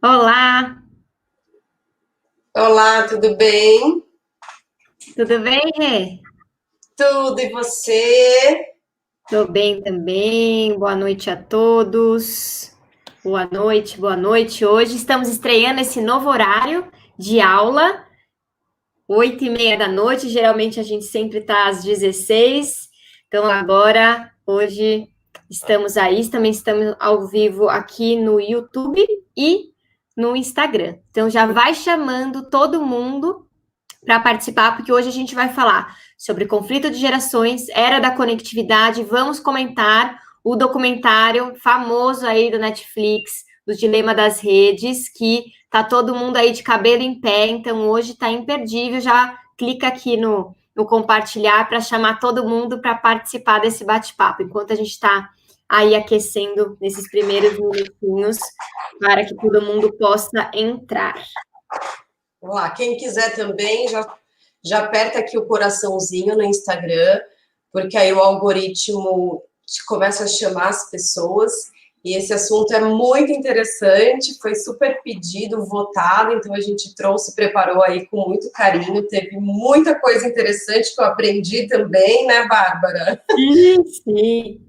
Olá, Olá, tudo bem? tudo bem, Rê? Tudo, e você? Tô bem também. Boa noite a todos. Boa noite, boa noite. Hoje estamos estreando esse novo horário de aula, 8h30 da noite. Geralmente a gente sempre está às 16. Então agora, hoje estamos aí. Também estamos ao vivo aqui no YouTube e no Instagram. Então já vai chamando todo mundo para participar, porque hoje a gente vai falar sobre conflito de gerações, era da conectividade. Vamos comentar o documentário famoso aí do Netflix, do Dilema das Redes, que tá todo mundo aí de cabelo em pé, então hoje tá imperdível. Já clica aqui no compartilhar para chamar todo mundo para participar desse bate-papo, enquanto a gente está aí aquecendo nesses primeiros minutinhos para que todo mundo possa entrar. Vamos lá, quem quiser também, já aperta aqui o coraçãozinho no Instagram, porque aí o algoritmo começa a chamar as pessoas. E esse assunto é muito interessante, foi super pedido, votado, então a gente trouxe, preparou aí com muito carinho. Teve muita coisa interessante que eu aprendi também, né, Bárbara? Sim, sim.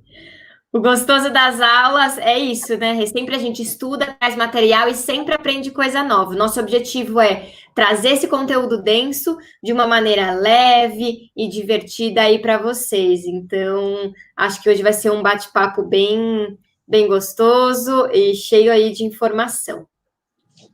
O gostoso das aulas é isso, né? Sempre a gente estuda, traz material e sempre aprende coisa nova. Nosso objetivo é trazer esse conteúdo denso de uma maneira leve e divertida aí para vocês. Então, acho que hoje vai ser um bate-papo bem gostoso e cheio aí de informação.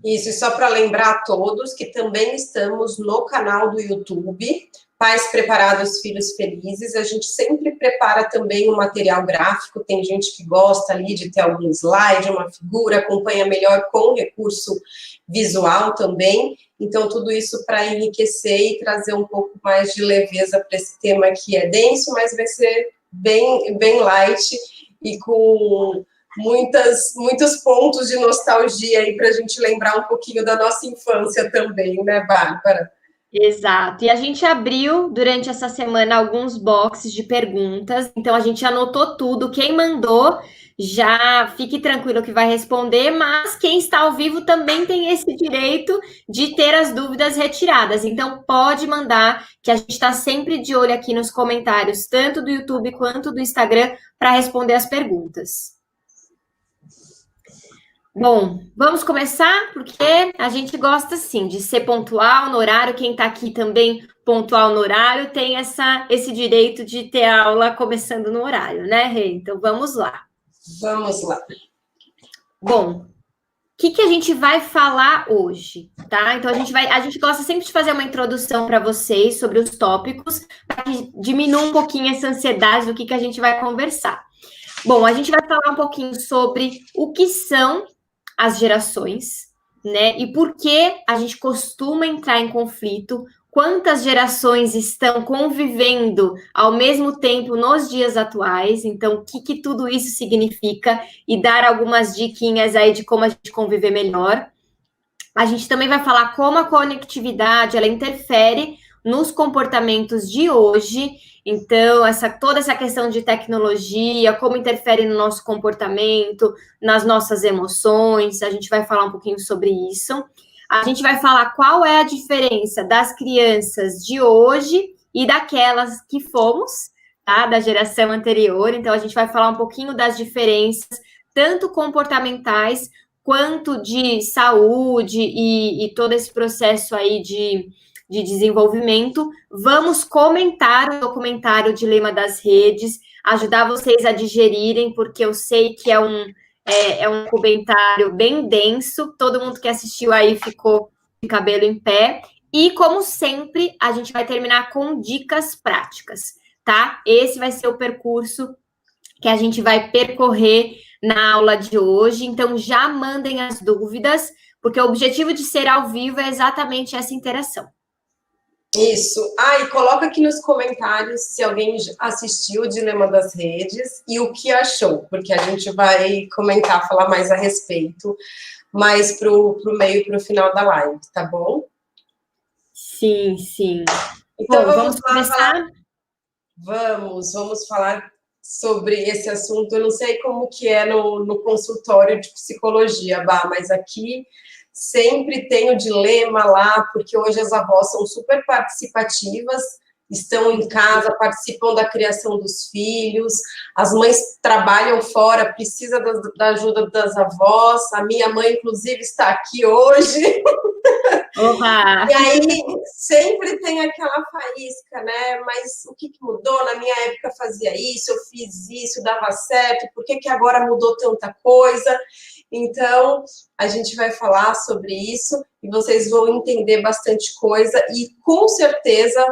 Isso, e só para lembrar a todos que também estamos no canal do YouTube, Pais Preparados, Filhos Felizes. A gente sempre prepara também um material gráfico, tem gente que gosta ali de ter algum slide, uma figura, acompanha melhor com recurso visual também. Então, tudo isso para enriquecer e trazer um pouco mais de leveza para esse tema que é denso, mas vai ser bem light e com muitos pontos de nostalgia aí para a gente lembrar um pouquinho da nossa infância também, né, Bárbara? Exato. E a gente abriu durante essa semana alguns boxes de perguntas, então a gente anotou tudo. Quem mandou, já fique tranquilo que vai responder, mas quem está ao vivo também tem esse direito de ter as dúvidas retiradas. Então pode mandar, que a gente está sempre de olho aqui nos comentários, tanto do YouTube quanto do Instagram, para responder as perguntas. Bom, vamos começar, porque a gente gosta, sim, de ser pontual no horário. Quem está aqui também pontual no horário tem esse direito de ter a aula começando no horário, né, Rê? Então, vamos lá. Vamos lá. Bom, o que a gente vai falar hoje, tá? Então, a gente gosta sempre de fazer uma introdução para vocês sobre os tópicos, para que diminua um pouquinho essa ansiedade do que a gente vai conversar. Bom, a gente vai falar um pouquinho sobre o que são as gerações, né? E por que a gente costuma entrar em conflito, quantas gerações estão convivendo ao mesmo tempo nos dias atuais, então o que tudo isso significa e dar algumas diquinhas aí de como a gente conviver melhor. A gente também vai falar como a conectividade ela interfere nos comportamentos de hoje. Então, toda essa questão de tecnologia, como interfere no nosso comportamento, nas nossas emoções, a gente vai falar um pouquinho sobre isso. A gente vai falar qual é a diferença das crianças de hoje e daquelas que fomos, tá? Da geração anterior. Então, a gente vai falar um pouquinho das diferenças, tanto comportamentais quanto de saúde e todo esse processo aí de desenvolvimento. Vamos comentar o documentário Dilema das Redes, ajudar vocês a digerirem, porque eu sei que é um documentário bem denso, todo mundo que assistiu aí ficou de cabelo em pé. E, como sempre, a gente vai terminar com dicas práticas, tá? Esse vai ser o percurso que a gente vai percorrer na aula de hoje. Então, já mandem as dúvidas, porque o objetivo de ser ao vivo é exatamente essa interação. Isso. Ah, e coloca aqui nos comentários se alguém assistiu o Dilema das Redes e o que achou, porque a gente vai comentar, falar mais a respeito, mais pro meio, pro final da live, tá bom? Sim, sim. Então Bom, vamos vamos lá falar. começar? Vamos falar. sobre esse assunto. Eu não sei como que é no consultório de psicologia, Bá, mas aqui sempre tem o dilema lá, porque hoje as avós são super participativas, estão em casa, participam da criação dos filhos, as mães trabalham fora, precisa da ajuda das avós, a minha mãe, inclusive, está aqui hoje. Opa! E aí sempre tem aquela faísca, né? Mas o que mudou? Na minha época fazia isso, eu fiz isso, dava certo, por que agora mudou tanta coisa? Então, a gente vai falar sobre isso e vocês vão entender bastante coisa e com certeza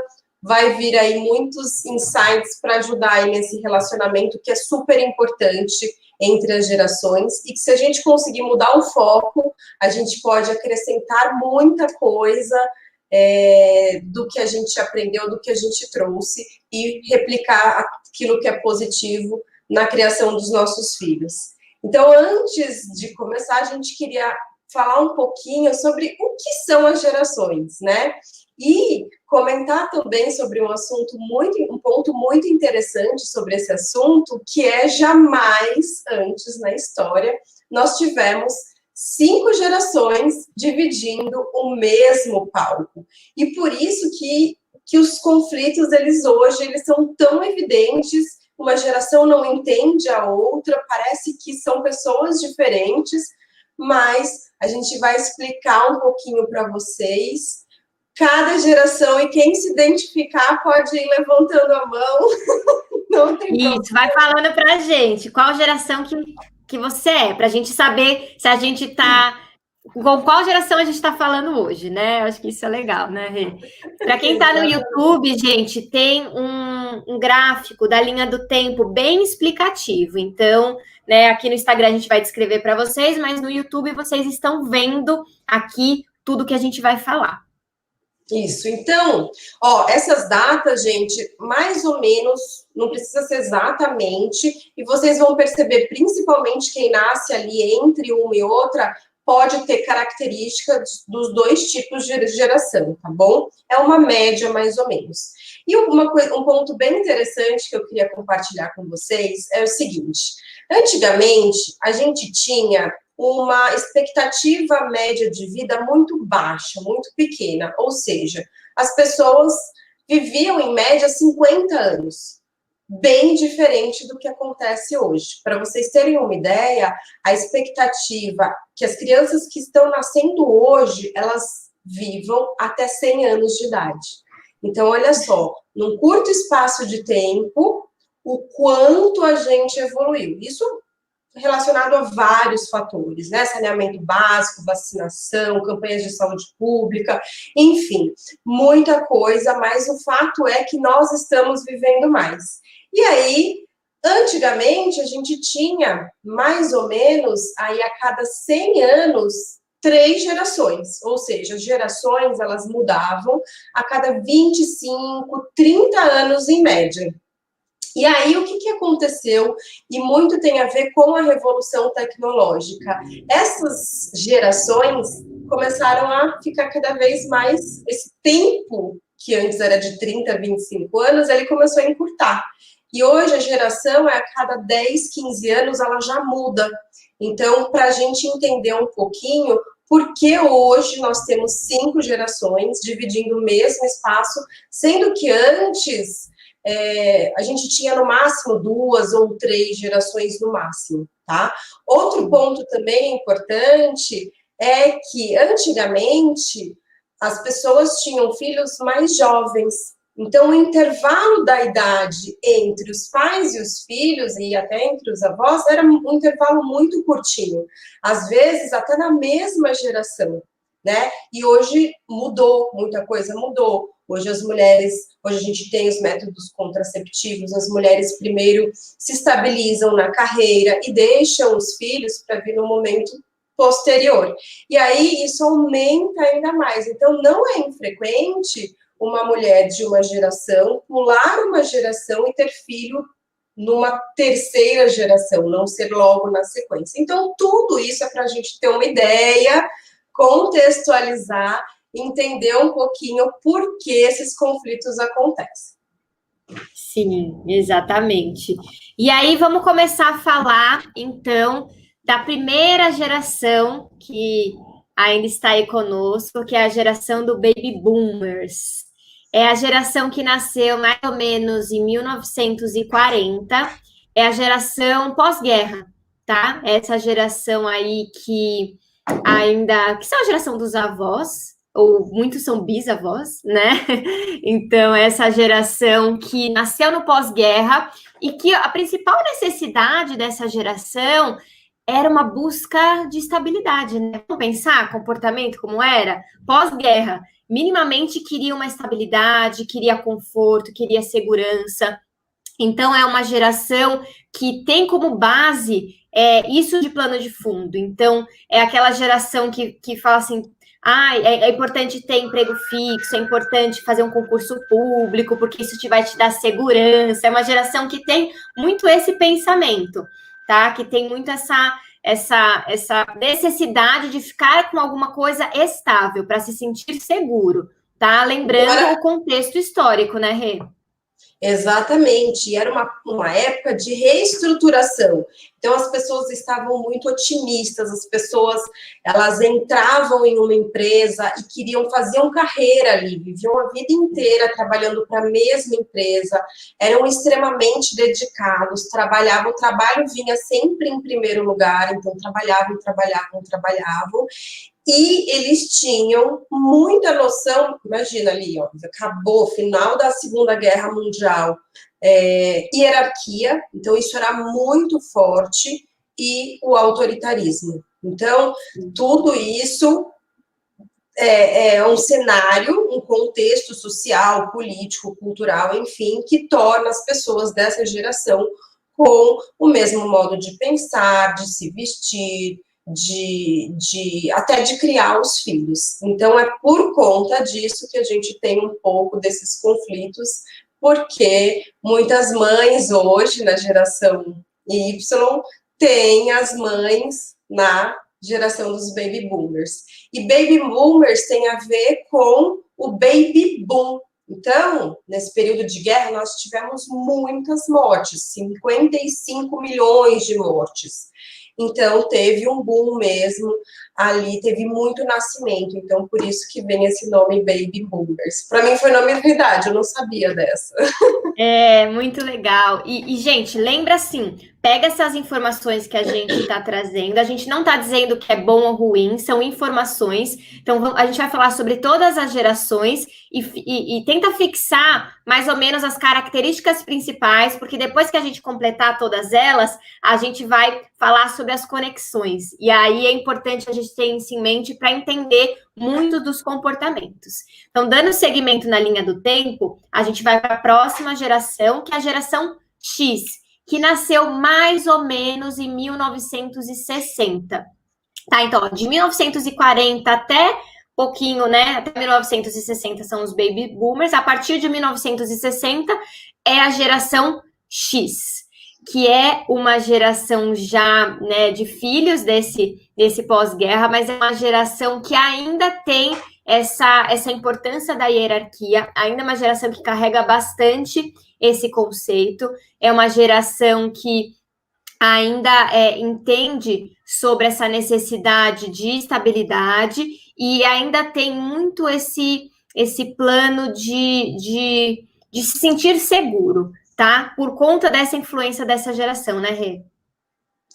vai vir aí muitos insights para ajudar aí nesse relacionamento que é super importante entre as gerações e que se a gente conseguir mudar o foco, a gente pode acrescentar muita coisa do que a gente aprendeu, do que a gente trouxe e replicar aquilo que é positivo na criação dos nossos filhos. Então, antes de começar, a gente queria falar um pouquinho sobre o que são as gerações, né? E comentar também sobre um ponto muito interessante sobre esse assunto, que é jamais antes na história nós tivemos 5 gerações dividindo o mesmo palco. E por isso que os conflitos, hoje são tão evidentes, uma geração não entende a outra, parece que são pessoas diferentes, mas a gente vai explicar um pouquinho para vocês cada geração, e quem se identificar pode ir levantando a mão. Não tem problema. Isso, vai falando pra gente qual geração que você é, pra gente saber se a gente tá... Com qual geração a gente tá falando hoje, né? Eu acho que isso é legal, né, Rê? Pra quem tá no YouTube, gente, tem um gráfico da linha do tempo bem explicativo. Então, né, aqui no Instagram a gente vai descrever para vocês, mas no YouTube vocês estão vendo aqui tudo que a gente vai falar. Isso, então, essas datas, gente, mais ou menos, não precisa ser exatamente, e vocês vão perceber, principalmente quem nasce ali entre uma e outra, pode ter características dos 2 tipos de geração, tá bom? É uma média, mais ou menos. E um ponto bem interessante que eu queria compartilhar com vocês é o seguinte: antigamente, a gente tinha uma expectativa média de vida muito baixa, muito pequena, ou seja, as pessoas viviam em média 50 anos, bem diferente do que acontece hoje. Para vocês terem uma ideia, a expectativa que as crianças que estão nascendo hoje, elas vivam até 100 anos de idade. Então, olha só, num curto espaço de tempo, o quanto a gente evoluiu. Isso relacionado a vários fatores, né? Saneamento básico, vacinação, campanhas de saúde pública, enfim, muita coisa, mas o fato é que nós estamos vivendo mais. E aí, antigamente, a gente tinha mais ou menos, aí a cada 100 anos, 3 gerações, ou seja, as gerações, elas mudavam a cada 25, 30 anos em média. E aí, o que aconteceu? E muito tem a ver com a revolução tecnológica. Essas gerações começaram a ficar cada vez mais... Esse tempo, que antes era de 30, 25 anos, ele começou a encurtar. E hoje a geração, a cada 10, 15 anos, ela já muda. Então, para a gente entender um pouquinho, por que hoje nós temos 5 gerações dividindo o mesmo espaço, sendo que antes... a gente tinha no máximo 2 ou 3 gerações no máximo, tá? Outro ponto também importante é que antigamente as pessoas tinham filhos mais jovens, então o intervalo da idade entre os pais e os filhos e até entre os avós era um intervalo muito curtinho, às vezes até na mesma geração, né? E hoje mudou, muita coisa mudou. Hoje a gente tem os métodos contraceptivos, as mulheres primeiro se estabilizam na carreira e deixam os filhos para vir no momento posterior. E aí isso aumenta ainda mais. Então não é infrequente uma mulher de uma geração pular uma geração e ter filho numa terceira geração, não ser logo na sequência. Então tudo isso é para a gente ter uma ideia, contextualizar, entender um pouquinho por que esses conflitos acontecem. Sim, exatamente. E aí vamos começar a falar, então, da primeira geração que ainda está aí conosco, que é a geração do Baby Boomers. É a geração que nasceu mais ou menos em 1940, é a geração pós-guerra, tá? Essa geração aí que ainda, que são a geração dos avós, ou muitos são bisavós, né? Então, essa geração que nasceu no pós-guerra e que a principal necessidade dessa geração era uma busca de estabilidade, né? Vamos pensar comportamento como era? Pós-guerra, minimamente queria uma estabilidade, queria conforto, queria segurança. Então, é uma geração que tem como base isso de plano de fundo. Então, é aquela geração que fala assim: ah, é importante ter emprego fixo, é importante fazer um concurso público, porque isso vai te dar segurança. É uma geração que tem muito esse pensamento, tá? Que tem muito essa necessidade de ficar com alguma coisa estável para se sentir seguro, tá? Lembrando o contexto histórico, né, Rê? Exatamente, e era uma época de reestruturação. Então, as pessoas estavam muito otimistas, as pessoas, elas entravam em uma empresa e faziam carreira ali, viviam a vida inteira trabalhando para a mesma empresa, eram extremamente dedicados, trabalhavam, o trabalho vinha sempre em primeiro lugar, então trabalhavam, e eles tinham muita noção, imagina ali, ó, acabou, final da Segunda Guerra Mundial, hierarquia, então isso era muito forte, e o autoritarismo. Então, tudo isso é um cenário, um contexto social, político, cultural, enfim, que torna as pessoas dessa geração com o mesmo modo de pensar, de se vestir, até de criar os filhos. Então, é por conta disso que a gente tem um pouco desses conflitos, porque muitas mães hoje, na geração Y, têm as mães na geração dos baby boomers. E baby boomers tem a ver com o baby boom. Então, nesse período de guerra, nós tivemos muitas mortes, 55 milhões de mortes. Então, teve um boom mesmo, ali teve muito nascimento, então por isso que vem esse nome Baby Boomers. Para mim foi novidade, eu não sabia dessa. É, muito legal. Gente, lembra assim, pega essas informações que a gente está trazendo, a gente não está dizendo que é bom ou ruim, são informações, então a gente vai falar sobre todas as gerações e tenta fixar mais ou menos as características principais, porque depois que a gente completar todas elas, a gente vai falar sobre as conexões, e aí é importante a gente ter isso em mente para entender muito dos comportamentos. Então, dando seguimento na linha do tempo, a gente vai para a próxima geração, que é a geração X, que nasceu mais ou menos em 1960. Tá, então, de 1940 até pouquinho, né? Até 1960 são os baby boomers. A partir de 1960 é a geração X, que é uma geração já, né, de filhos desse pós-guerra, mas é uma geração que ainda tem essa importância da hierarquia, ainda é uma geração que carrega bastante esse conceito, é uma geração que ainda entende sobre essa necessidade de estabilidade e ainda tem muito esse plano de se sentir seguro, tá? Por conta dessa influência dessa geração, né, Rê?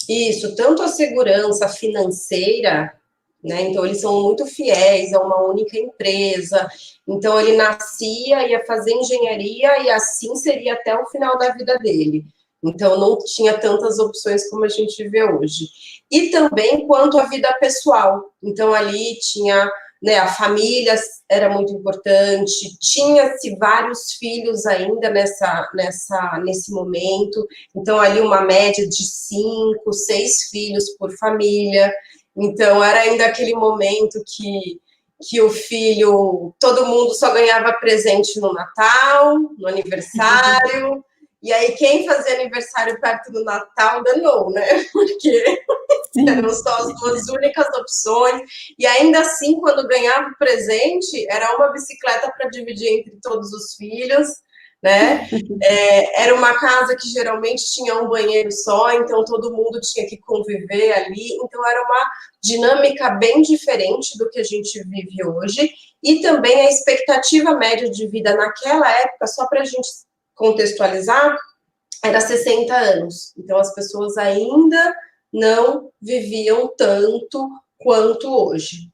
Isso, tanto a segurança financeira, né? Então, eles são muito fiéis a uma única empresa. Então, ele nascia, ia fazer engenharia e assim seria até o final da vida dele. Então, não tinha tantas opções como a gente vê hoje. E também quanto à vida pessoal. Então, ali tinha, né, a família era muito importante, tinha-se vários filhos ainda nesse momento. Então, ali uma média de 5, 6 filhos por família. Então, era ainda aquele momento que o filho, todo mundo só ganhava presente no Natal, no aniversário, e aí quem fazia aniversário perto do Natal danou, né? Porque eram só as duas únicas opções, e ainda assim, quando ganhava o presente, era uma bicicleta para dividir entre todos os filhos, né? Era uma casa que geralmente tinha um banheiro só, então todo mundo tinha que conviver ali, então era uma dinâmica bem diferente do que a gente vive hoje, e também a expectativa média de vida naquela época, só para a gente contextualizar, era 60 anos, então as pessoas ainda não viviam tanto quanto hoje.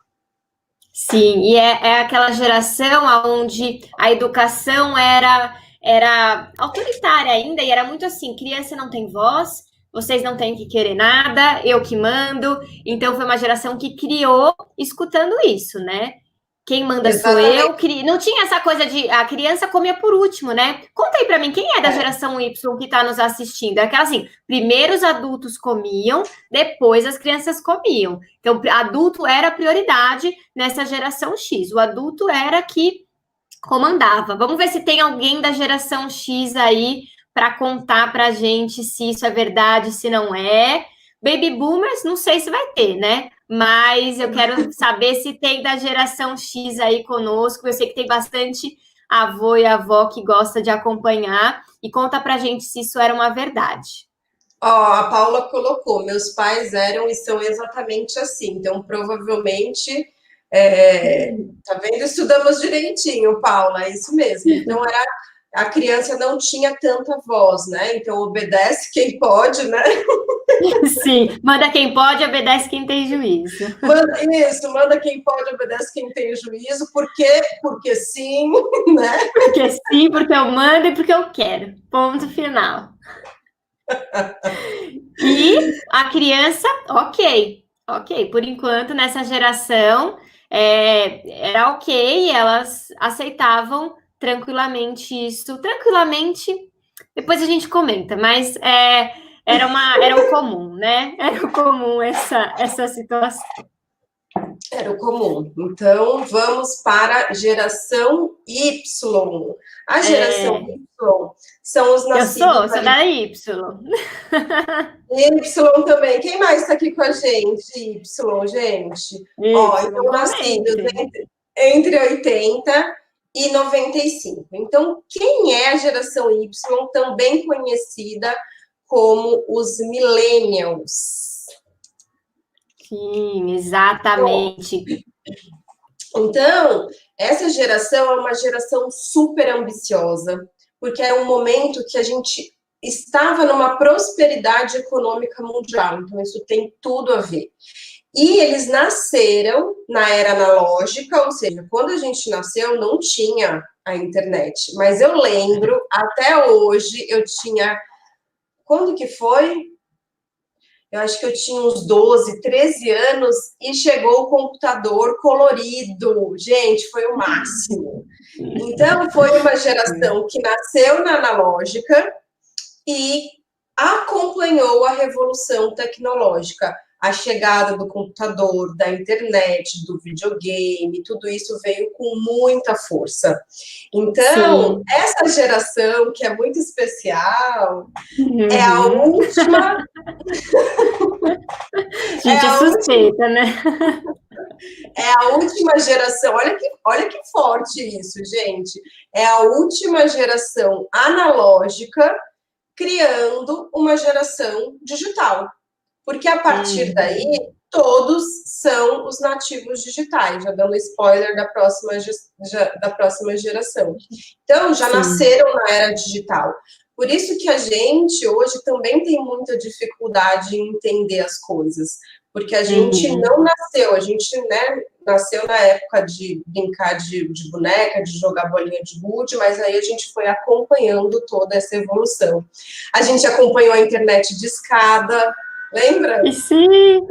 Sim, e é aquela geração onde a educação era autoritária ainda, e era muito assim, criança não tem voz, vocês não têm que querer nada, eu que mando. Então foi uma geração que criou escutando isso, né? Quem manda sou eu. Exatamente. Não tinha essa coisa de a criança comia por último, né? Conta aí pra mim, quem é da geração Y que tá nos assistindo? É aquela assim, primeiro os adultos comiam, depois as crianças comiam. Então, adulto era a prioridade nessa geração X. O adulto era que comandava. Vamos ver se tem alguém da geração X aí para contar para a gente se isso é verdade, se não é. Baby boomers, não sei se vai ter, né? Mas eu quero saber se tem da geração X aí conosco. Eu sei que tem bastante avô e avó que gosta de acompanhar. E conta para a gente se isso era uma verdade. Ó, a Paula colocou, meus pais eram e são exatamente assim, então provavelmente, tá vendo? Estudamos direitinho, Paula, é isso mesmo. Então a criança não tinha tanta voz, né? Então obedece quem pode, né? Sim, manda quem pode, obedece quem tem juízo. Manda quem pode, obedece quem tem juízo, porque sim, né? Porque sim, porque eu mando e porque eu quero. Ponto final. E a criança, ok. Por enquanto, nessa geração, era ok, elas aceitavam tranquilamente isso. Tranquilamente, depois a gente comenta, mas era o comum, né? Era o comum essa situação. Era o comum. Então, vamos para a geração Y. A geração Y são os nascidos... Eu sou da Y. Y também. Quem mais está aqui com a gente? Y, gente. Ó, então, nascidos entre 80 e 95. Então, quem é a geração Y, também conhecida como os millennials? Sim, exatamente. Então, essa geração é uma geração super ambiciosa, porque é um momento que a gente estava numa prosperidade econômica mundial, então isso tem tudo a ver. E eles nasceram na era analógica, ou seja, quando a gente nasceu não tinha a internet, mas eu lembro, até hoje, eu tinha... Quando que foi? Eu acho que eu tinha uns 12, 13 anos e chegou o computador colorido. Gente, foi o máximo. Então, foi uma geração que nasceu na analógica e acompanhou a revolução tecnológica. A chegada do computador, da internet, do videogame, tudo isso veio com muita força. Então, essa geração, que é muito especial, é a última... Gente, é suspeita, né? É a última geração, olha que forte isso, gente. É a última geração analógica criando uma geração digital. Porque a partir daí, todos são os nativos digitais, já dando spoiler da próxima geração. Então, já nasceram na era digital. Por isso que a gente hoje também tem muita dificuldade em entender as coisas, porque a gente não nasceu, a gente, né, nasceu na época de brincar de boneca, de jogar bolinha de gude, mas aí a gente foi acompanhando toda essa evolução. A gente acompanhou a internet de escada, lembra? Sim.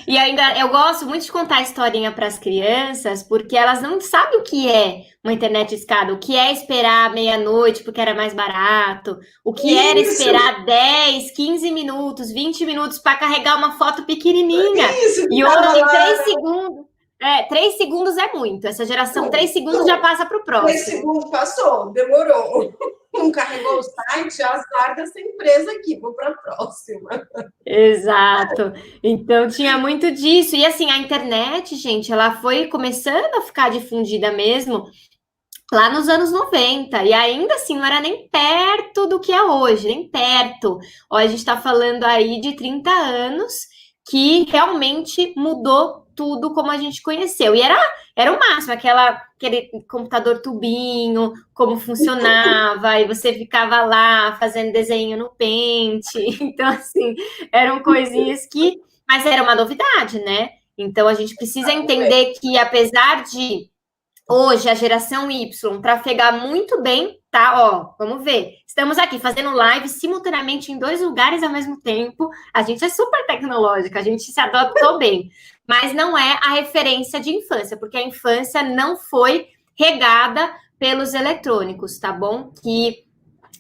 E ainda eu gosto muito de contar a historinha para as crianças, porque elas não sabem o que é uma internet de escada, o que é esperar meia-noite porque era mais barato, o que era esperar 10, 15 minutos, 20 minutos para carregar uma foto pequenininha. E hoje, em 3 segundos. 3 segundos é muito. Essa geração, 3 segundos já passa para o próximo. 3 segundos passou, demorou. Não carregou o site, azar dessa empresa aqui, vou para a próxima. Exato. Então tinha muito disso. E assim, a internet, gente, ela foi começando a ficar difundida mesmo lá nos anos 90, e ainda assim não era nem perto do que é hoje, nem perto. Ó, a gente está falando aí de 30 anos que realmente mudou tudo como a gente conheceu. E era o máximo, aquele computador tubinho, como funcionava, e você ficava lá fazendo desenho no pente. Então, assim, eram coisinhas que. Mas era uma novidade, né? Então a gente precisa entender que, apesar de hoje a geração Y trafegar muito bem, tá? Ó, vamos ver. Estamos aqui fazendo live simultaneamente em 2 lugares ao mesmo tempo. A gente é super tecnológica, a gente se adaptou bem. Mas não é a referência de infância, porque a infância não foi regada pelos eletrônicos, tá bom? Que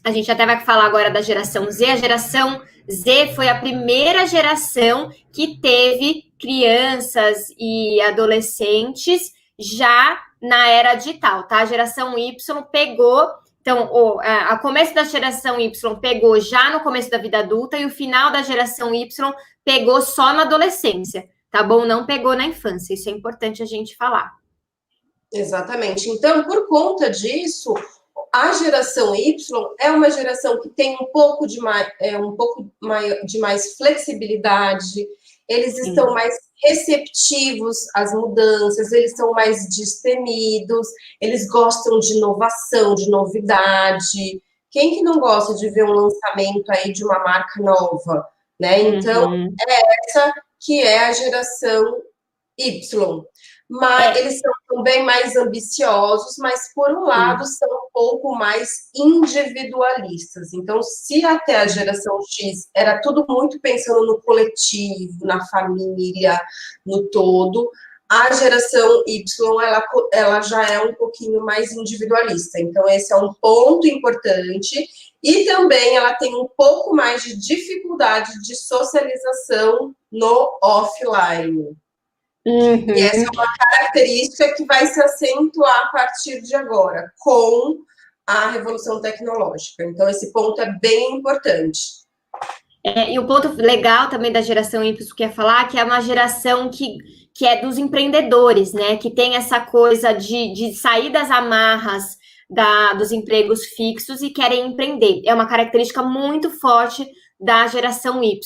a gente até vai falar agora da geração Z. A geração Z foi a primeira geração que teve crianças e adolescentes já na era digital, tá? A geração Y pegou, então, a começo da geração Y pegou já no começo da vida adulta e o final da geração Y pegou só na adolescência, tá bom? Não pegou na infância, isso é importante a gente falar. Exatamente. Então, por conta disso, a geração Y é uma geração que tem um pouco de mais flexibilidade, eles estão mais receptivos às mudanças, eles são mais destemidos, eles gostam de inovação, de novidade. Quem que não gosta de ver um lançamento aí de uma marca nova, né? Então, é essa que é a geração Y. Mas eles são também mais ambiciosos, mas por um lado são um pouco mais individualistas. Então, se até a geração X era tudo muito pensando no coletivo, na família, no todo, a geração Y ela já é um pouquinho mais individualista. Então, esse é um ponto importante. E também ela tem um pouco mais de dificuldade de socialização no offline. E essa é uma característica que vai se acentuar a partir de agora, com a revolução tecnológica. Então, esse ponto é bem importante. E o ponto legal também da geração Y que quer falar, que é uma geração que é dos empreendedores, né? Que tem essa coisa de sair das amarras dos empregos fixos e querem empreender. É uma característica muito forte da geração Y,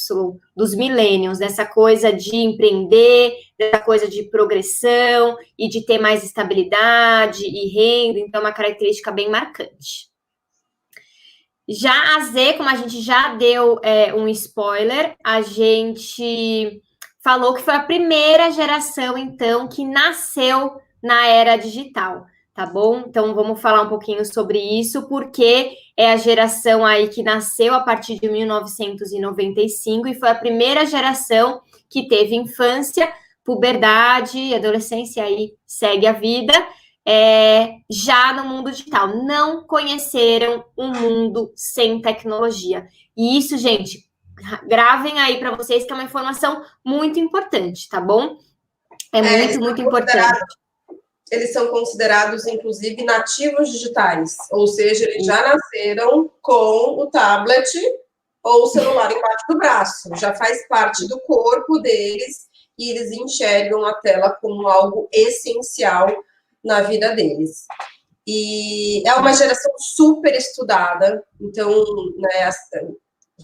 dos millennials, dessa coisa de empreender, dessa coisa de progressão e de ter mais estabilidade e renda, então é uma característica bem marcante. Já a Z, como a gente já deu um spoiler, a gente falou que foi a primeira geração, então, que nasceu na era digital. Tá bom? Então, vamos falar um pouquinho sobre isso, porque é a geração aí que nasceu a partir de 1995 e foi a primeira geração que teve infância, puberdade, adolescência, aí segue a vida, já no mundo digital. Não conheceram um mundo sem tecnologia. E isso, gente, gravem aí para vocês, que é uma informação muito importante, tá bom? É muito importante. Eles são considerados, inclusive, nativos digitais, ou seja, eles já nasceram com o tablet ou o celular embaixo do braço, já faz parte do corpo deles e eles enxergam a tela como algo essencial na vida deles. E é uma geração super estudada, então, né, a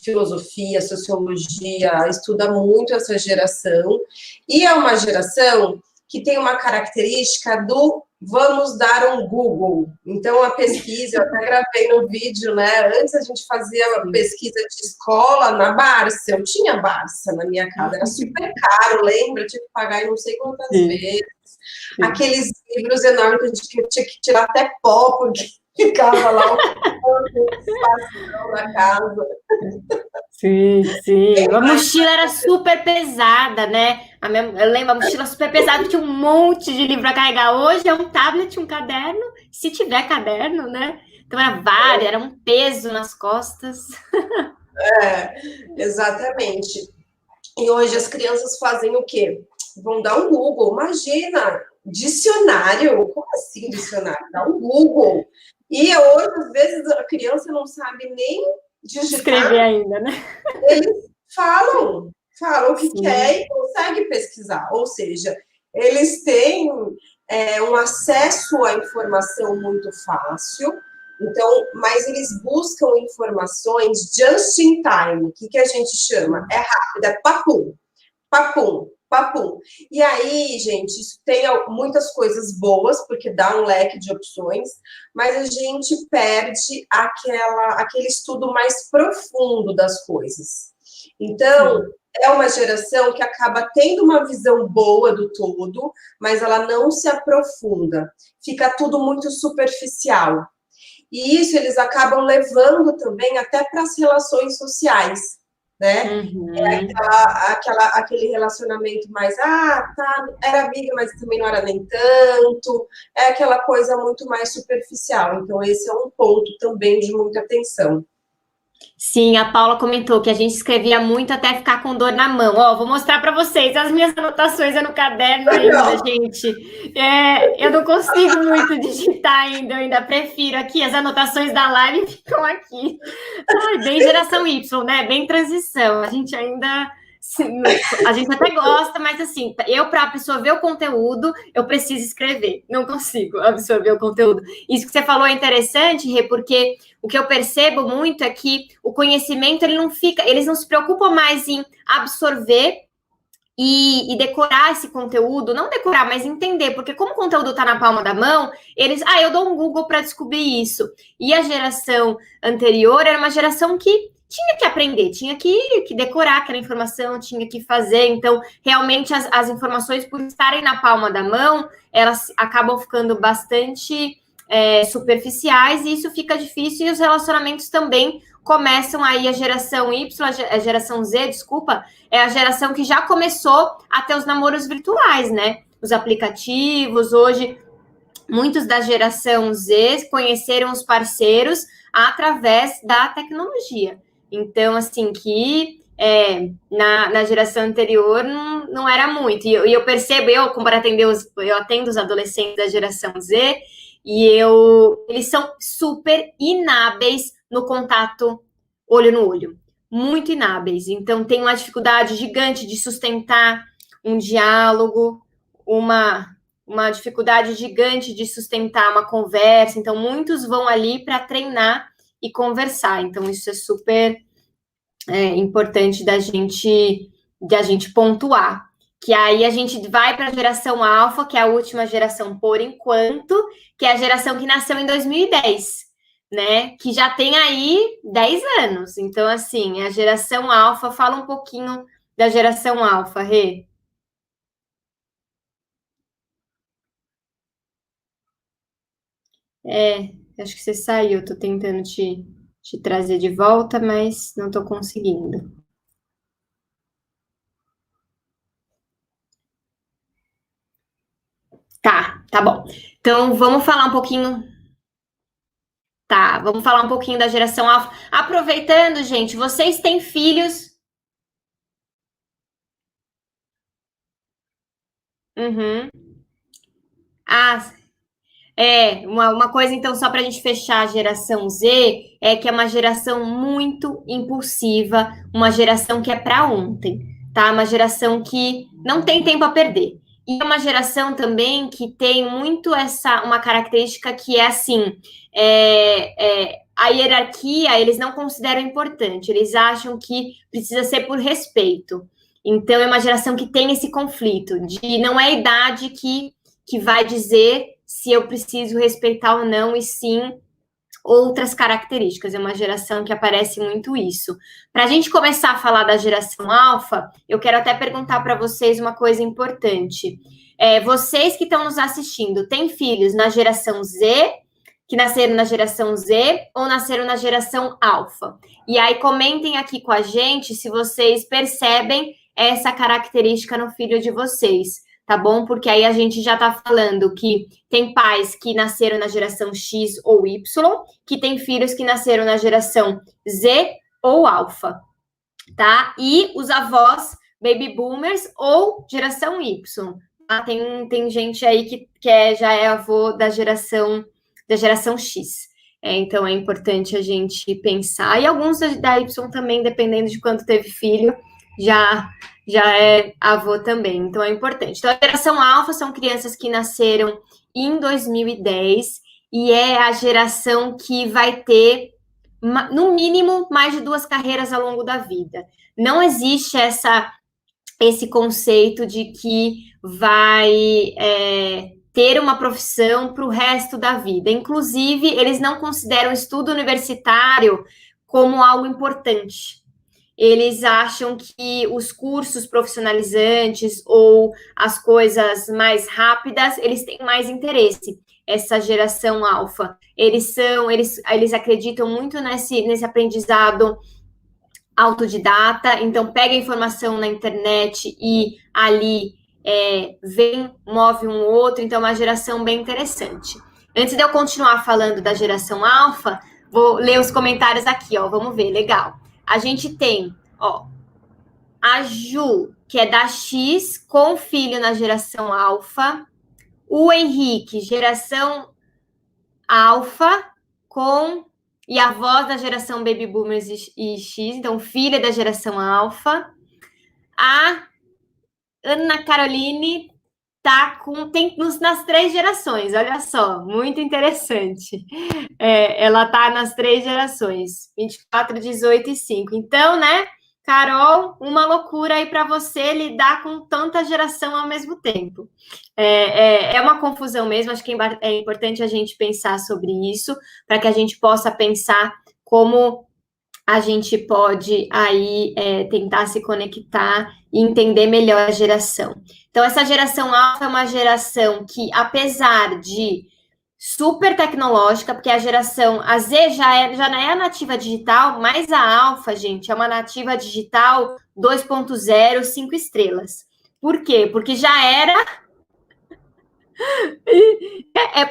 filosofia, a sociologia estuda muito essa geração, e é uma geração que tem uma característica do vamos dar um Google. Então, a pesquisa, eu até gravei no vídeo, né? Antes a gente fazia uma pesquisa de escola na Barça. Eu tinha Barça na minha casa, era super caro, lembra? Eu tinha que pagar não sei quantas vezes. Aqueles livros enormes que a gente tinha que tirar até pó, porque ficava lá na casa. Sim. A mochila era super pesada, né? Eu lembro, a mochila super pesada, tinha um monte de livro a carregar. Hoje é um tablet, um caderno, se tiver caderno, né? Então era um peso nas costas. Exatamente. E hoje as crianças fazem o quê? Vão dar um Google. Imagina, dicionário? Como assim dicionário? Dá um Google. E hoje, às vezes, a criança não sabe nem digitar. Escrever ainda, né? Eles falam o que quer e conseguem pesquisar. Ou seja, eles têm um acesso à informação muito fácil. Então, mas eles buscam informações just in time. O que a gente chama? É rápido, é papum, papum, papum. E aí, gente, isso tem muitas coisas boas, porque dá um leque de opções, mas a gente perde aquele estudo mais profundo das coisas. Então, é uma geração que acaba tendo uma visão boa do todo, mas ela não se aprofunda. Fica tudo muito superficial. E isso eles acabam levando também até para as relações sociais, né? Aquele relacionamento mais, tá, era amiga, mas também não era nem tanto, é aquela coisa muito mais superficial. Então, esse é um ponto também de muita atenção. Sim, a Paula comentou que a gente escrevia muito até ficar com dor na mão. Ó, vou mostrar para vocês as minhas anotações no caderno ainda, gente. Eu não consigo muito digitar ainda, eu ainda prefiro aqui, as anotações da live ficam aqui. Ai, bem geração Y, né? Bem transição. A gente ainda... A gente até gosta, mas assim, eu para absorver o conteúdo, eu preciso escrever. Não consigo absorver o conteúdo. Isso que você falou é interessante, Rê, porque o que eu percebo muito é que o conhecimento, eles não se preocupam mais em absorver e decorar esse conteúdo, não decorar, mas entender, porque como o conteúdo está na palma da mão, eu dou um Google para descobrir isso. E a geração anterior era uma geração que tinha que aprender, tinha que decorar aquela informação, tinha que fazer. Então, realmente, as informações, por estarem na palma da mão, elas acabam ficando bastante superficiais, e isso fica difícil, e os relacionamentos também começam aí. A geração Y, a geração Z, desculpa, é a geração que já começou a ter os namoros virtuais, né? Os aplicativos, hoje, muitos da geração Z conheceram os parceiros através da tecnologia. Então, assim, que na geração anterior não era muito. E eu percebo, como para atender eu atendo os adolescentes da geração Z, e eles são super inábeis no contato olho no olho. Muito inábeis. Então, tem uma dificuldade gigante de sustentar um diálogo, uma dificuldade gigante de sustentar uma conversa. Então, muitos vão ali para treinar e conversar. Então, isso é super importante da gente pontuar. Que aí a gente vai para a geração alfa, que é a última geração por enquanto, que é a geração que nasceu em 2010, né? Que já tem aí 10 anos. Então, assim, a geração alfa, fala um pouquinho da geração alfa, Rê. Acho que você saiu, estou tentando te trazer de volta, mas não estou conseguindo. Tá bom. Então, vamos falar um pouquinho. Tá, vamos falar um pouquinho da geração alfa. Aproveitando, gente, vocês têm filhos? Uhum. Uma coisa, então, só para a gente fechar a geração Z, é que é uma geração muito impulsiva, uma geração que é para ontem, tá? Uma geração que não tem tempo a perder. E é uma geração também que tem muito uma característica que é assim, a hierarquia eles não consideram importante, eles acham que precisa ser por respeito. Então, é uma geração que tem esse conflito de não é a idade que vai dizer se eu preciso respeitar ou não, e sim outras características. É uma geração que aparece muito isso. Para a gente começar a falar da geração alfa, eu quero até perguntar para vocês uma coisa importante. Vocês que estão nos assistindo, têm filhos na geração Z, que nasceram na geração Z, ou nasceram na geração alfa? E aí comentem aqui com a gente se vocês percebem essa característica no filho de vocês. Tá bom? Porque aí a gente já tá falando que tem pais que nasceram na geração X ou Y, que tem filhos que nasceram na geração Z ou alfa, tá? E os avós baby boomers ou geração Y. Tá? Tem gente aí que já é avô da geração X. Então é importante a gente pensar. E alguns da Y também, dependendo de quanto teve filho, já é avô também, então é importante. Então, a geração alfa são crianças que nasceram em 2010 e é a geração que vai ter, no mínimo, mais de 2 carreiras ao longo da vida. Não existe esse conceito de que vai ter uma profissão para o resto da vida. Inclusive, eles não consideram o estudo universitário como algo importante. Eles acham que os cursos profissionalizantes ou as coisas mais rápidas, eles têm mais interesse. Essa geração alfa, eles acreditam muito nesse aprendizado autodidata, então pega a informação na internet e ali move um outro, então é uma geração bem interessante. Antes de eu continuar falando da geração alfa, vou ler os comentários aqui, ó, vamos ver, legal. A gente tem, ó, a Ju, que é da X, com filho na geração alfa, o Henrique, geração alfa, e a voz da geração Baby Boomers e X, então filha da geração alfa. A Ana Caroline tem nas 3 gerações, olha só, muito interessante. Ela tá nas 3 gerações, 24, 18 e 5. Então, né, Carol, uma loucura aí para você lidar com tanta geração ao mesmo tempo. É uma confusão mesmo, acho que é importante a gente pensar sobre isso, para que a gente possa pensar como a gente pode aí tentar se conectar e entender melhor a geração. Então, essa geração alfa é uma geração que, apesar de super tecnológica, porque a geração a Z já não é a nativa digital, mas a alfa, gente, é uma nativa digital 2.0, 5 estrelas. Por quê? Porque já era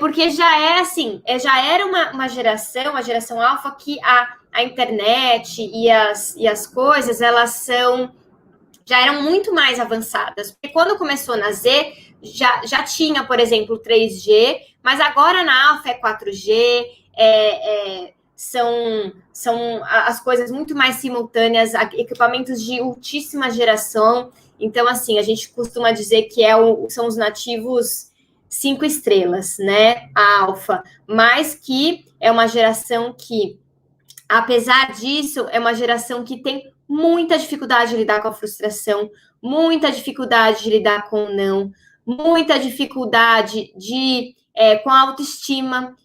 porque já é assim, já era uma geração, a geração alfa, que a internet e as coisas, elas já eram muito mais avançadas. Porque quando começou na Z, já tinha, por exemplo, 3G, mas agora na alfa é 4G, são as coisas muito mais simultâneas, equipamentos de ultíssima geração. Então, assim, a gente costuma dizer que são os nativos 5 estrelas, né? A alfa, mas que é uma geração que, apesar disso, é uma geração que tem muita dificuldade de lidar com a frustração, muita dificuldade de lidar com o não, muita dificuldade com a autoestima.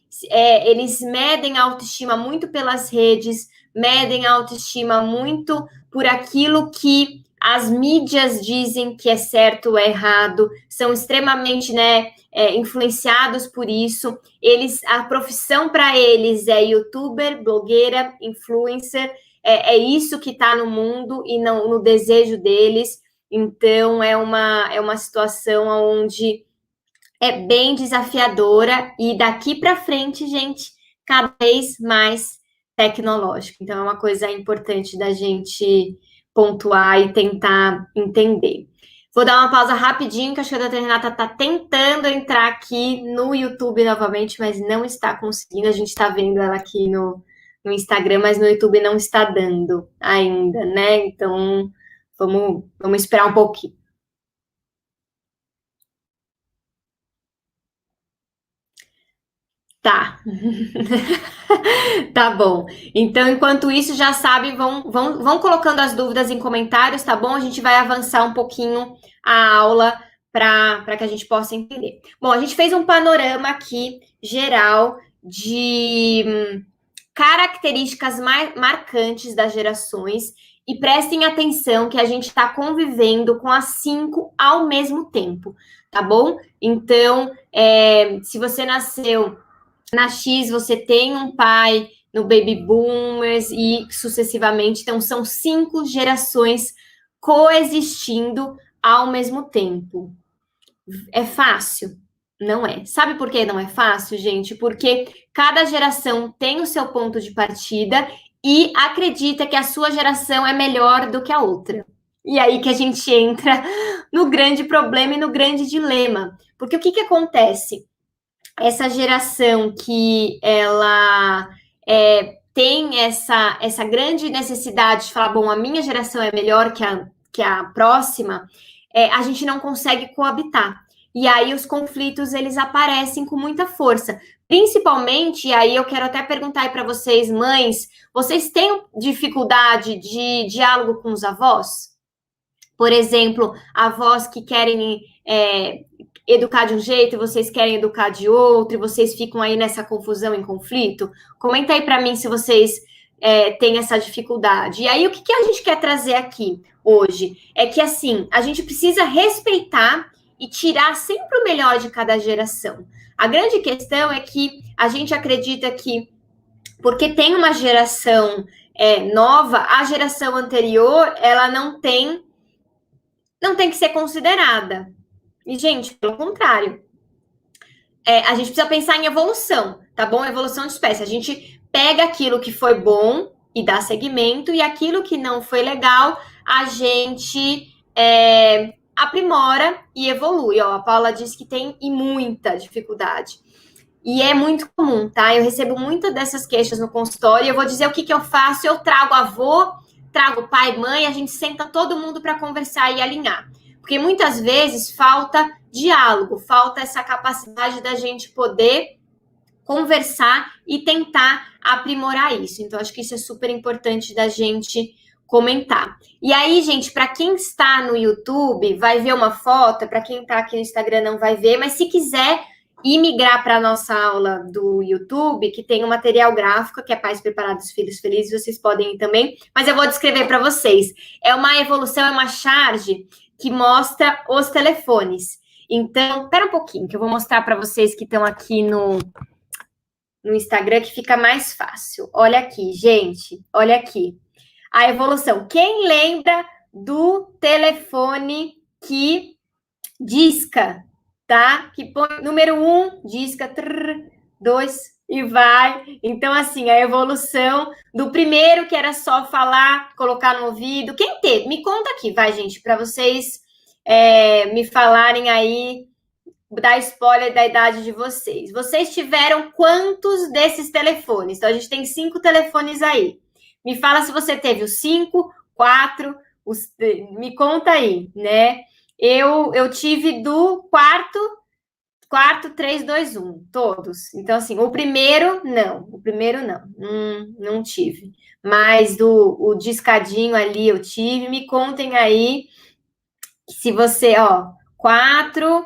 Eles medem a autoestima muito pelas redes, medem a autoestima muito por aquilo que as mídias dizem que é certo ou é errado, são extremamente, né, influenciados por isso. A profissão para eles é youtuber, blogueira, influencer, é isso que está no mundo e não no desejo deles. Então, é uma situação onde é bem desafiadora e daqui para frente, gente, cada vez mais tecnológico. Então, é uma coisa importante da gente pontuar e tentar entender. Vou dar uma pausa rapidinho, que acho que a doutora Renata está tentando entrar aqui no YouTube novamente, mas não está conseguindo. A gente está vendo ela aqui no Instagram, mas no YouTube não está dando ainda, né? Então, vamos esperar um pouquinho. Tá. Tá bom. Então, enquanto isso, já sabe, vão colocando as dúvidas em comentários, tá bom? A gente vai avançar um pouquinho a aula para que a gente possa entender. Bom, a gente fez um panorama aqui geral de características mais marcantes das gerações e prestem atenção que a gente está convivendo com as 5 ao mesmo tempo, tá bom? Então, se você nasceu na X, você tem um pai no Baby Boomers e sucessivamente. Então, são 5 gerações coexistindo ao mesmo tempo. É fácil? Não é. Sabe por que não é fácil, gente? Porque cada geração tem o seu ponto de partida e acredita que a sua geração é melhor do que a outra. E aí que a gente entra no grande problema e no grande dilema. Porque o que acontece? Essa geração que ela tem essa grande necessidade de falar, bom, a minha geração é melhor que que é a próxima, a gente não consegue coabitar. E aí os conflitos, eles aparecem com muita força. Principalmente, e aí eu quero até perguntar aí para vocês, mães, vocês têm dificuldade de diálogo com os avós? Por exemplo, avós que querem educar de um jeito e vocês querem educar de outro, e vocês ficam aí nessa confusão e conflito? Comenta aí para mim se vocês têm essa dificuldade. E aí, o que a gente quer trazer aqui hoje? É que, assim, a gente precisa respeitar e tirar sempre o melhor de cada geração. A grande questão é que a gente acredita que, porque tem uma geração nova, a geração anterior, ela não tem que ser considerada. E, gente, pelo contrário. A gente precisa pensar em evolução, tá bom? Evolução de espécie. A gente pega aquilo que foi bom e dá seguimento, e aquilo que não foi legal, a gente aprimora e evolui. Ó, a Paula disse que tem muita dificuldade. E é muito comum, tá? Eu recebo muitas dessas queixas no consultório, e eu vou dizer o que eu faço. Eu trago avô, trago pai, mãe, a gente senta todo mundo para conversar e alinhar. Porque muitas vezes falta diálogo, falta essa capacidade da gente poder conversar e tentar aprimorar isso. Então, acho que isso é super importante da gente comentar. E aí, gente, para quem está no YouTube, vai ver uma foto, para quem está aqui no Instagram não vai ver, mas se quiser ir migrar para a nossa aula do YouTube, que tem um material gráfico, que é Pais Preparados, Filhos Felizes, vocês podem ir também, mas eu vou descrever para vocês. É uma evolução, é uma charge que mostra os telefones. Então, espera um pouquinho, que eu vou mostrar para vocês que estão aqui no Instagram, que fica mais fácil. Olha aqui, gente, olha aqui. A evolução. Quem lembra do telefone que disca, tá? Que põe número 1, disca, 2 e vai. Então, assim, a evolução do primeiro, que era só falar, colocar no ouvido. Quem teve? Me conta aqui, vai, gente, para vocês me falarem aí, dar spoiler da idade de vocês. Vocês tiveram quantos desses telefones? Então, a gente tem 5 telefones aí. Me fala se você teve os 5, 4, me conta aí, né? Eu tive do quarto, 3, 2, 1, todos. Então, assim, o primeiro não tive. Mas o discadinho ali eu tive. Me contem aí se você, 4,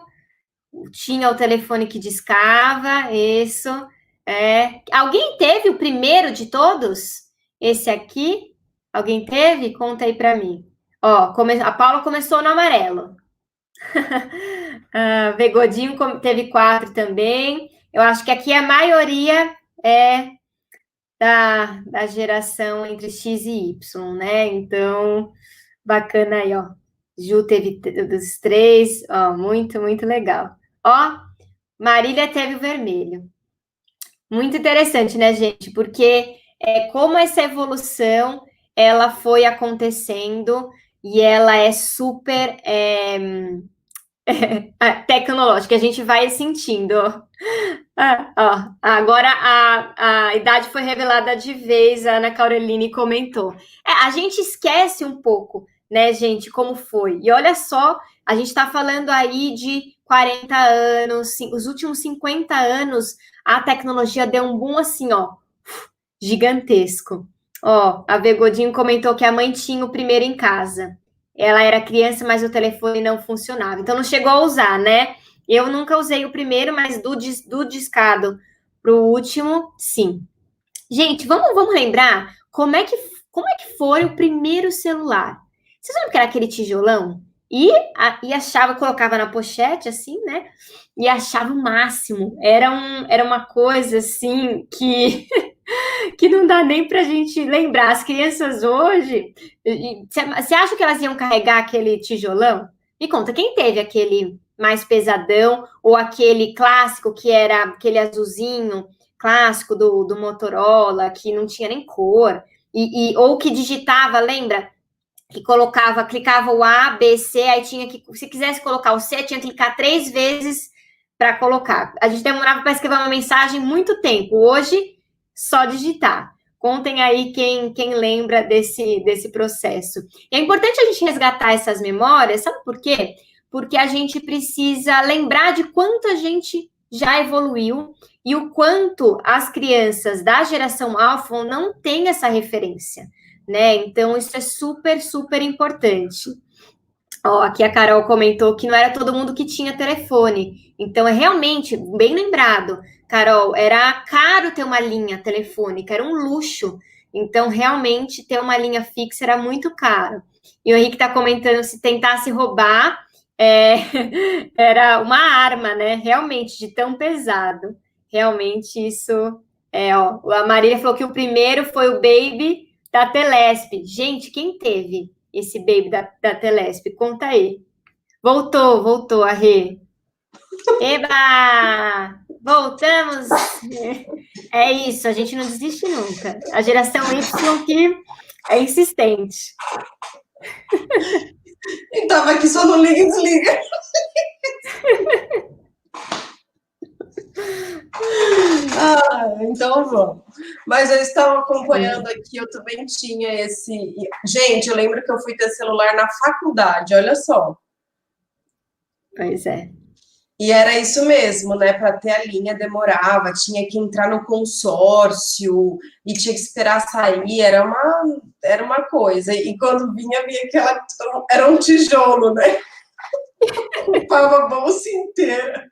tinha o telefone que discava, isso. Alguém teve o primeiro de todos? Esse aqui? Alguém teve? Conta aí para mim. A Paula começou no amarelo. Vegodinho teve 4 também. Eu acho que aqui a maioria é da geração entre X e Y, né? Então, bacana aí, ó. Ju teve dos 3, muito, muito legal. Marília teve o vermelho. Muito interessante, né, gente? Porque como essa evolução, ela foi acontecendo e ela é super tecnológica, a gente vai sentindo. Agora a idade foi revelada de vez, a Ana Caroline comentou. A gente esquece um pouco, né, gente, como foi. E olha só, a gente está falando aí de 40 anos, os últimos 50 anos, a tecnologia deu um boom assim, gigantesco. A Vegodinho comentou que a mãe tinha o primeiro em casa. Ela era criança, mas o telefone não funcionava. Então, não chegou a usar, né? Eu nunca usei o primeiro, mas do discado para o último, sim. Gente, vamos lembrar como é que foi o primeiro celular. Vocês lembram que era aquele tijolão? E achava, colocava na pochete, assim, né? E achava o máximo. Era uma coisa, assim, que... que não dá nem para a gente lembrar. As crianças hoje, você acha que elas iam carregar aquele tijolão? Me conta, quem teve aquele mais pesadão ou aquele clássico que era aquele azulzinho clássico do Motorola, que não tinha nem cor, ou que digitava, lembra? Que clicava o A, B, C, aí tinha que, se quisesse colocar o C, tinha que clicar 3 vezes para colocar. A gente demorava para escrever uma mensagem muito tempo. Hoje, só digitar. Contem aí quem lembra desse processo. É importante a gente resgatar essas memórias, sabe por quê? Porque a gente precisa lembrar de quanto a gente já evoluiu e o quanto as crianças da geração alfa não têm essa referência, né? Então, isso é super, super importante. Ó, aqui a Carol comentou que não era todo mundo que tinha telefone. Então, é realmente, bem lembrado, Carol, era caro ter uma linha telefônica, era um luxo. Então, realmente, ter uma linha fixa era muito caro. E o Henrique está comentando se tentasse roubar, era uma arma, né? Realmente, de tão pesado. Realmente, isso ó. A Marília falou que o primeiro foi o Baby da Telesp. Gente, quem teve esse Baby da Telesp? Conta aí. Voltou a Rê. Eba! Voltamos! É isso, a gente não desiste nunca. A geração Y que é insistente. E tava aqui só no liga e desliga. Então vamos. Mas eu estava acompanhando aqui, eu também tinha esse. Gente, eu lembro que eu fui ter celular na faculdade, olha só. Pois é. E era isso mesmo, né? Para ter a linha demorava, tinha que entrar no consórcio e tinha que esperar sair, era uma coisa. E quando vinha aquela. Era um tijolo, né? Ocupava a bolsa inteira.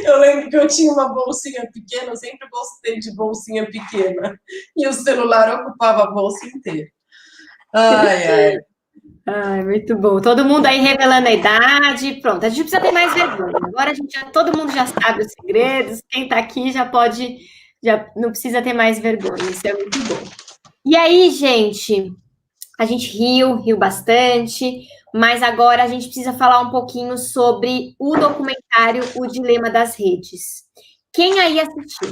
Eu lembro que eu tinha uma bolsinha pequena, eu sempre gostei de bolsinha pequena. E o celular ocupava a bolsa inteira. Ai, ai. Ai, muito bom. Todo mundo aí revelando a idade. Pronto, a gente precisa ter mais vergonha. Agora todo mundo já sabe os segredos. Quem tá aqui já não precisa ter mais vergonha. Isso é muito bom. E aí, gente, a gente riu bastante, mas agora a gente precisa falar um pouquinho sobre o documentário O Dilema das Redes. Quem aí assistiu?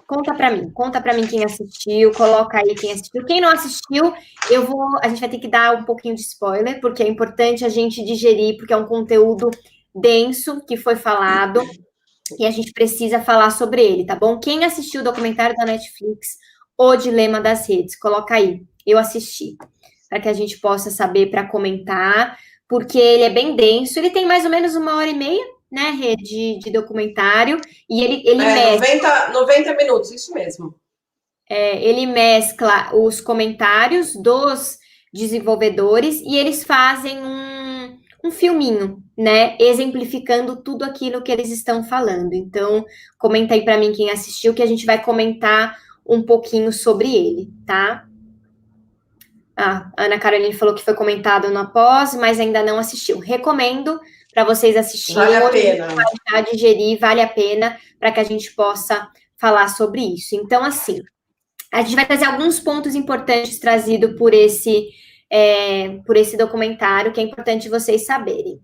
Conta para mim quem assistiu, coloca aí quem assistiu. Quem não assistiu, a gente vai ter que dar um pouquinho de spoiler, porque é importante a gente digerir, porque é um conteúdo denso que foi falado e a gente precisa falar sobre ele, tá bom? Quem assistiu o documentário da Netflix, O Dilema das Redes, coloca aí. Eu assisti, para que a gente possa saber para comentar, porque ele é bem denso, ele tem mais ou menos 1h30, né, de documentário, e ele mescla... 90 minutos, isso mesmo. Ele mescla os comentários dos desenvolvedores e eles fazem um filminho, né, exemplificando tudo aquilo que eles estão falando. Então, comenta aí para mim quem assistiu, que a gente vai comentar um pouquinho sobre ele, tá? A Ana Caroline falou que foi comentado no após, mas ainda não assistiu. Recomendo para vocês assistirem. Vale a pena. Vai digerir, vale a pena, para que a gente possa falar sobre isso. Então, assim, a gente vai trazer alguns pontos importantes trazidos por esse documentário, que é importante vocês saberem.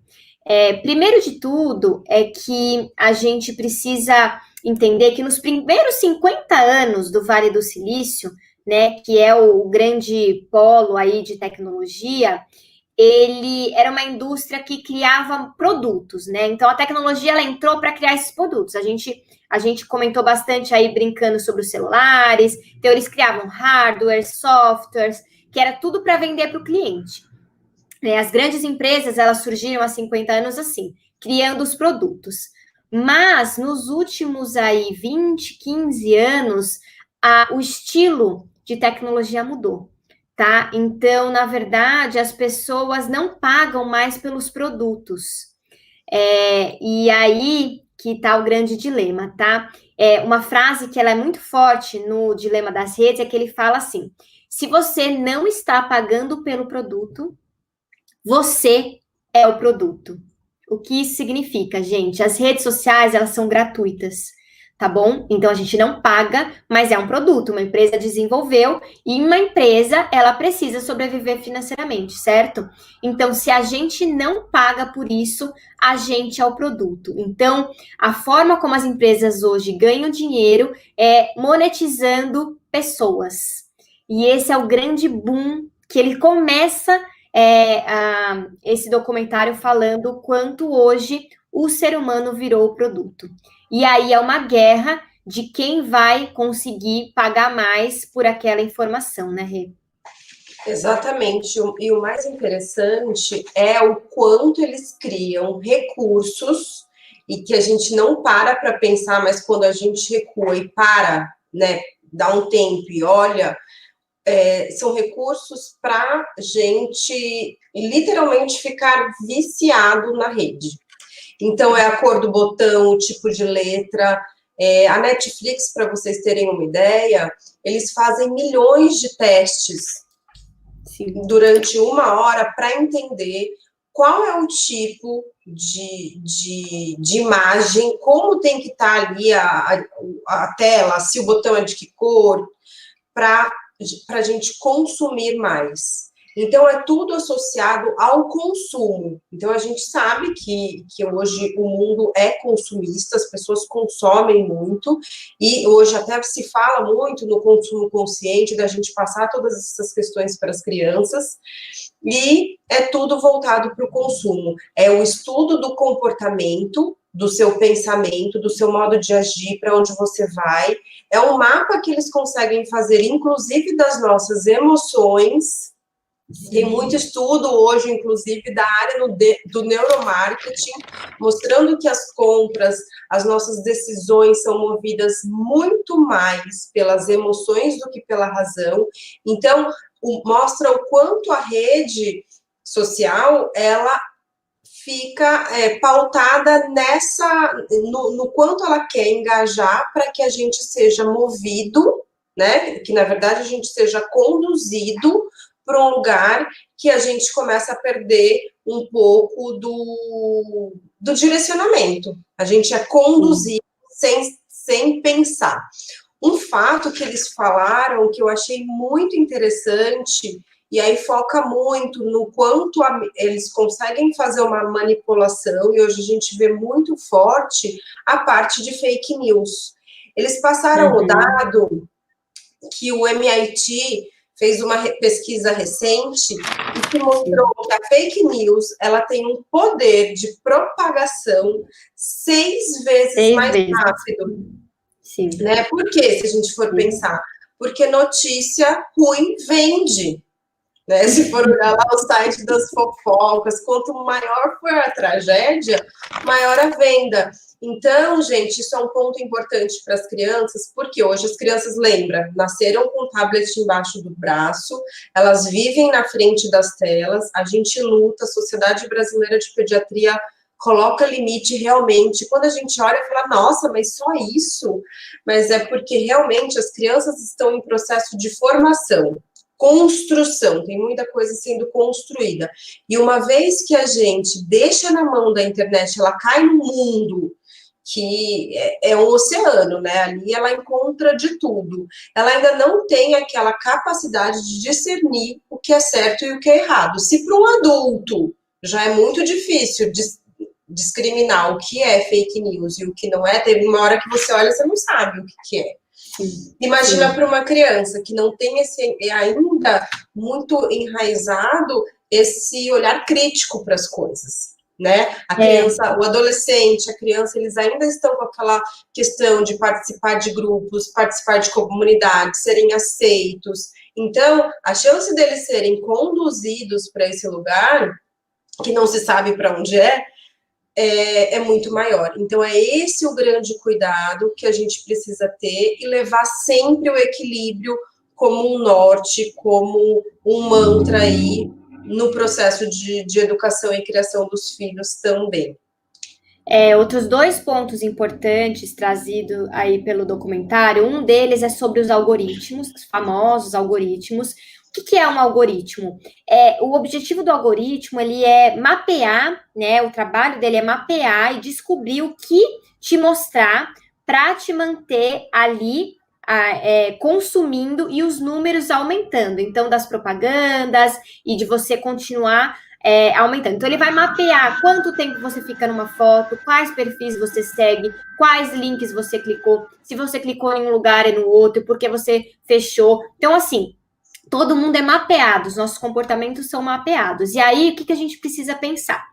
Primeiro de tudo, é que a gente precisa entender que nos primeiros 50 anos do Vale do Silício, né, que é o grande polo aí de tecnologia, ele era uma indústria que criava produtos, né? Então a tecnologia ela entrou para criar esses produtos. A gente comentou bastante aí brincando sobre os celulares, então eles criavam hardware, softwares, que era tudo para vender para o cliente. As grandes empresas elas surgiram há 50 anos assim, criando os produtos. Mas nos últimos aí 20, 15 anos, o estilo de tecnologia mudou, tá? Então, na verdade, as pessoas não pagam mais pelos produtos. E aí que está o grande dilema, tá? Uma frase que ela é muito forte no Dilema das Redes é que ele fala assim: se você não está pagando pelo produto, você é o produto. O que isso significa, gente? As redes sociais, elas são gratuitas, tá bom? Então, a gente não paga, mas é um produto. Uma empresa desenvolveu e uma empresa, ela precisa sobreviver financeiramente, certo? Então, se a gente não paga por isso, a gente é o produto. Então, a forma como as empresas hoje ganham dinheiro é monetizando pessoas. E esse é o grande boom que ele começa esse documentário falando o quanto hoje o ser humano virou o produto. E aí é uma guerra de quem vai conseguir pagar mais por aquela informação, né, Rê? Exatamente. E o mais interessante é o quanto eles criam recursos e que a gente não para pensar, mas quando a gente recua e para, né, dá um tempo e olha, são recursos para gente literalmente ficar viciado na rede. Então, é a cor do botão, o tipo de letra. A Netflix, para vocês terem uma ideia, eles fazem milhões de testes durante 1 hora para entender qual é o tipo de imagem, como tem que estar ali a tela, se o botão é de que cor, para a gente consumir mais. Então, é tudo associado ao consumo. Então, a gente sabe que hoje o mundo é consumista, as pessoas consomem muito, e hoje até se fala muito no consumo consciente, da gente passar todas essas questões para as crianças, e é tudo voltado para o consumo. É o estudo do comportamento, do seu pensamento, do seu modo de agir, para onde você vai. É um mapa que eles conseguem fazer, inclusive das nossas emoções. Tem muito estudo hoje, inclusive, da área do neuromarketing, mostrando que as compras, as nossas decisões são movidas muito mais pelas emoções do que pela razão. Então, mostra o quanto a rede social, ela fica pautada no quanto ela quer engajar para que a gente seja movido, né? Que, na verdade, a gente seja conduzido para um lugar que a gente começa a perder um pouco do direcionamento. A gente é conduzido sem pensar. Um fato que eles falaram que eu achei muito interessante, e aí foca muito no quanto eles conseguem fazer uma manipulação, e hoje a gente vê muito forte a parte de fake news. Eles passaram o dado que o MIT fez uma pesquisa recente e que mostrou que a fake news, ela tem um poder de propagação 6 vezes mais rápido. Sim. Né? Por quê, se a gente for pensar? Porque notícia ruim vende. Né? Se for olhar lá o site das fofocas, quanto maior for a tragédia, maior a venda. Então, gente, isso é um ponto importante para as crianças, porque hoje as crianças, lembra, nasceram com o tablet embaixo do braço, elas vivem na frente das telas, a gente luta, a Sociedade Brasileira de Pediatria coloca limite realmente. Quando a gente olha e fala, nossa, mas só isso? Mas é porque realmente as crianças estão em processo de formação, construção, tem muita coisa sendo construída. E uma vez que a gente deixa na mão da internet, ela cai no mundo que é um oceano, né? Ali ela encontra de tudo. Ela ainda não tem aquela capacidade de discernir o que é certo e o que é errado. Se para um adulto já é muito difícil discriminar o que é fake news e o que não é, teve uma hora que você olha e você não sabe o que é. Imagina para uma criança que não tem ainda muito enraizado esse olhar crítico para as coisas, né? A criança, o adolescente, a criança, eles ainda estão com aquela questão de participar de grupos, participar de comunidades, serem aceitos. Então, a chance deles serem conduzidos para esse lugar, que não se sabe para onde é muito maior. Então, é esse o grande cuidado que a gente precisa ter e levar sempre o equilíbrio como um norte, como um mantra aí no processo de educação e criação dos filhos também. Outros 2 pontos importantes trazidos aí pelo documentário, um deles é sobre os algoritmos, os famosos algoritmos. O que é um algoritmo? O objetivo do algoritmo, ele é mapear, né? O trabalho dele é mapear e descobrir o que te mostrar para te manter ali consumindo e os números aumentando. Então, das propagandas e de você continuar aumentando. Então, ele vai mapear quanto tempo você fica numa foto, quais perfis você segue, quais links você clicou, se você clicou em um lugar e no outro, porque você fechou. Então, assim, todo mundo é mapeado, os nossos comportamentos são mapeados. E aí, o que a gente precisa pensar?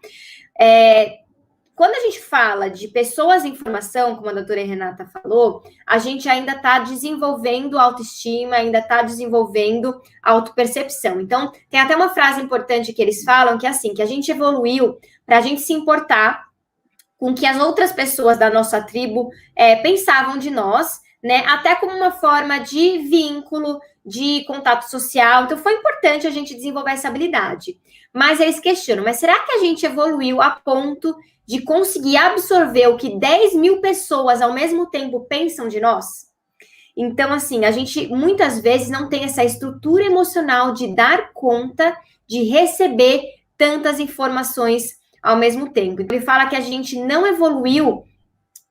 quando a gente fala de pessoas em formação, como a doutora Renata falou, a gente ainda está desenvolvendo autoestima, ainda está desenvolvendo autopercepção. Então, tem até uma frase importante que eles falam, que é assim, que a gente evoluiu para a gente se importar com o que as outras pessoas da nossa tribo pensavam de nós, né? Até como uma forma de vínculo, de contato social. Então, foi importante a gente desenvolver essa habilidade. Mas eles questionam, mas será que a gente evoluiu a ponto de conseguir absorver o que 10 mil pessoas ao mesmo tempo pensam de nós? Então, assim, a gente muitas vezes não tem essa estrutura emocional de dar conta de receber tantas informações ao mesmo tempo. Então, ele fala que a gente não evoluiu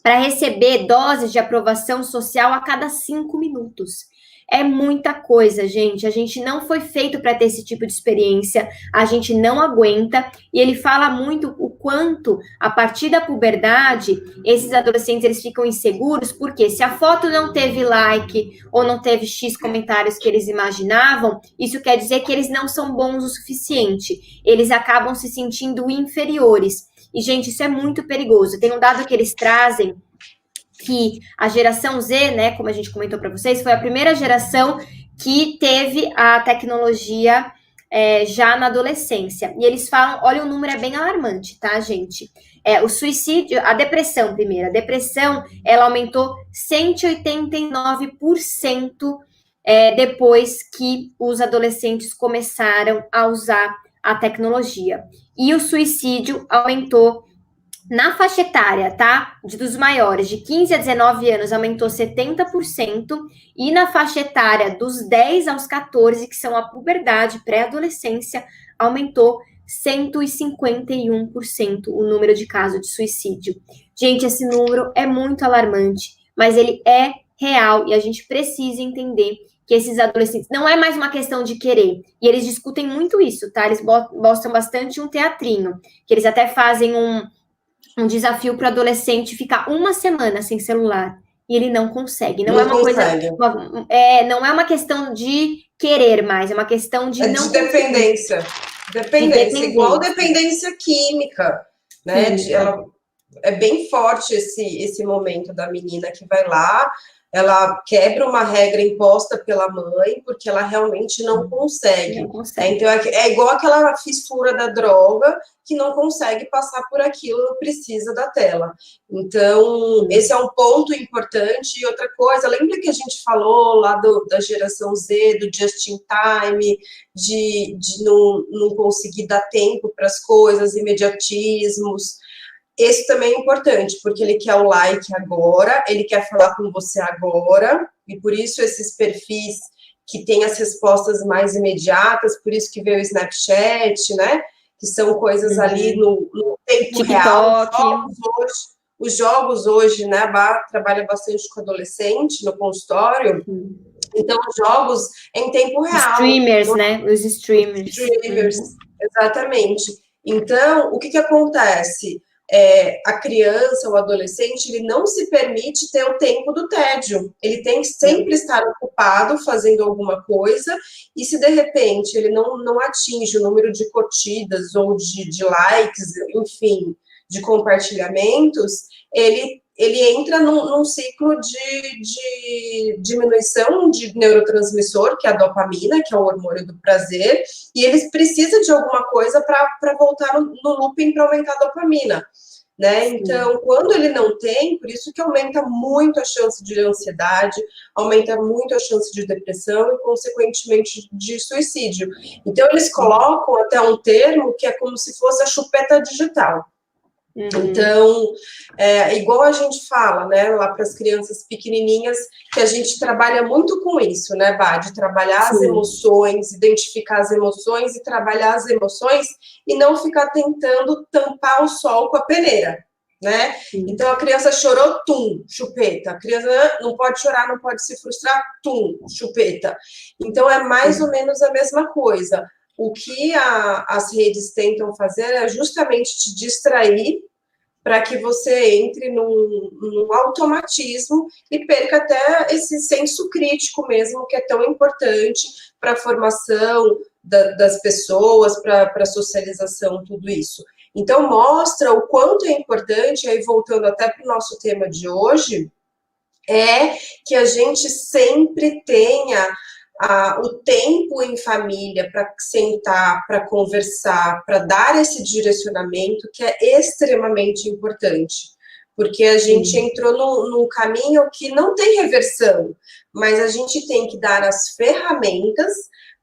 para receber doses de aprovação social a cada 5 minutos. É muita coisa, gente. A gente não foi feito para ter esse tipo de experiência, a gente não aguenta. E ele fala muito o quanto, a partir da puberdade, esses adolescentes eles ficam inseguros, porque se a foto não teve like ou não teve X comentários que eles imaginavam, isso quer dizer que eles não são bons o suficiente. Eles acabam se sentindo inferiores. E, gente, isso é muito perigoso. Tem um dado que eles trazem que a geração Z, né, como a gente comentou para vocês, foi a primeira geração que teve a tecnologia já na adolescência. E eles falam, olha, o número é bem alarmante, tá, gente? O suicídio, a depressão primeiro, a depressão, ela aumentou 189% depois que os adolescentes começaram a usar a tecnologia. E o suicídio aumentou na faixa etária, tá? Dos maiores, de 15 a 19 anos, aumentou 70%, e na faixa etária dos 10 aos 14, que são a puberdade, pré-adolescência, aumentou 151% o número de casos de suicídio. Gente, esse número é muito alarmante, mas ele é real e a gente precisa entender que esses adolescentes, não é mais uma questão de querer, e eles discutem muito isso, tá? Eles mostram bastante um teatrinho, que eles até fazem um desafio para o adolescente ficar uma semana sem celular e ele não consegue. Não é uma consegue. coisa. Não é uma questão de querer mais, é uma questão de não. De dependência. Dependência. Igual dependência química, né? É bem forte esse momento da menina que vai lá, ela quebra uma regra imposta pela mãe, porque ela realmente não consegue. Não consegue. Então, é igual aquela fissura da droga, que não consegue passar por aquilo, precisa da tela. Então, esse é um ponto importante. E outra coisa, lembra que a gente falou lá da geração Z, do just in time, de não conseguir dar tempo para as coisas, imediatismos. Esse também é importante, porque ele quer o like agora, ele quer falar com você agora, e por isso esses perfis que têm as respostas mais imediatas, por isso que veio o Snapchat, né? Que são coisas ali no tempo real. Os jogos hoje, né? A Bá trabalha bastante com adolescente no consultório, então os jogos em tempo real. Streamers, né? Os streamers. Exatamente. Então, o que acontece? A criança, o adolescente, ele não se permite ter o tempo do tédio. Ele tem que sempre estar ocupado fazendo alguma coisa, e se de repente ele não atinge o número de curtidas ou de likes, enfim, de compartilhamentos, ele entra num ciclo de diminuição de neurotransmissor, que é a dopamina, que é o hormônio do prazer, e eles precisam de alguma coisa para voltar no looping para aumentar a dopamina, né? Então, quando ele não tem, por isso que aumenta muito a chance de ansiedade, aumenta muito a chance de depressão e, consequentemente, de suicídio. Então, eles colocam até um termo que é como se fosse a chupeta digital. Então, igual a gente fala, né, lá para as crianças pequenininhas, que a gente trabalha muito com isso, né, Bá, de trabalhar as emoções, identificar as emoções e trabalhar as emoções e não ficar tentando tampar o sol com a peneira, né? Então, a criança chorou, chupeta. A criança não pode chorar, não pode se frustrar, chupeta. Então, é mais ou menos a mesma coisa. O que as redes tentam fazer é justamente te distrair para que você entre num automatismo e perca até esse senso crítico mesmo, que é tão importante para a formação das pessoas, para a socialização, tudo isso. Então, mostra o quanto é importante, aí voltando até para o nosso tema de hoje, é que a gente sempre tenha o tempo em família para sentar, para conversar, para dar esse direcionamento que é extremamente importante. Porque a gente entrou num caminho que não tem reversão, mas a gente tem que dar as ferramentas